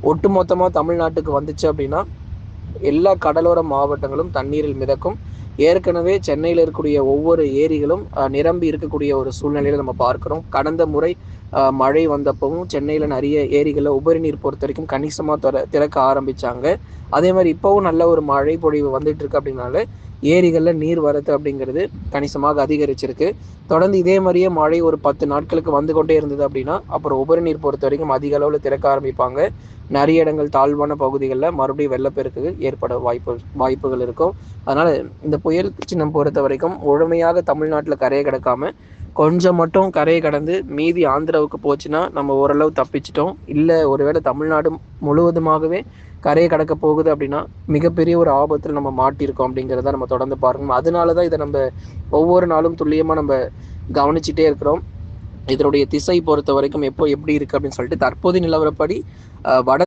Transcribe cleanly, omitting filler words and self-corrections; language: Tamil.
ஒட்டுமொத்தமாக தமிழ்நாட்டுக்கு வந்துச்சு அப்படின்னா எல்லா கடலோர மாவட்டங்களும் தண்ணீரில் மிதக்கும். ஏற்கனவே சென்னையில் இருக்கக்கூடிய ஒவ்வொரு ஏரிகளும் நிரம்பி இருக்கக்கூடிய ஒரு சூழ்நிலையில நம்ம பார்க்கிறோம். கடந்த முறை மழை வந்தப்பவும் சென்னையில் நிறைய ஏரிகளில் உபரி நீர் பொறுத்த வரைக்கும் கணிசமாக திறக்க ஆரம்பிச்சாங்க. அதே மாதிரி இப்போவும் நல்ல ஒரு மழை பொழிவு வந்துட்டு இருக்கு அப்படின்னால ஏரிகளில் நீர் வரத்து அப்படிங்கிறது கணிசமாக அதிகரிச்சிருக்கு. தொடர்ந்து இதே மாதிரியே மழை ஒரு 10 நாட்களுக்கு வந்து கொண்டே இருந்தது அப்படின்னா அப்புறம் உபரி நீர் பொறுத்த வரைக்கும் அதிக அளவில் திறக்க ஆரம்பிப்பாங்க. நிறைய இடங்கள் தாழ்வான பகுதிகளில் மறுபடியும் வெள்ளப்பெருக்கு ஏற்பட வாய்ப்புகள் இருக்கும். அதனால இந்த புயல் சின்னம் பொறுத்த வரைக்கும் முழுமையாக தமிழ்நாட்டில் கரையை கடக்காம கொஞ்சம் மட்டும் கரையை கடந்து மீதி ஆந்திராவுக்கு போச்சுன்னா நம்ம ஓரளவு தப்பிச்சிட்டோம். இல்லை ஒருவேளை தமிழ்நாடு முழுவதுமாகவே கரையை கடக்க போகுது அப்படின்னா மிகப்பெரிய ஒரு ஆபத்தில் நம்ம மாட்டியிருக்கோம் அப்படிங்கிறத நம்ம தொடர்ந்து பார்க்கணும். அதனாலதான் இதை நம்ம ஒவ்வொரு நாளும் துல்லியமா நம்ம கவனிச்சுட்டே இருக்கிறோம். இதனுடைய திசை பொறுத்த வரைக்கும் எப்படி இருக்கு அப்படின்னு சொல்லிட்டு தற்போதைய நிலவரப்படி வட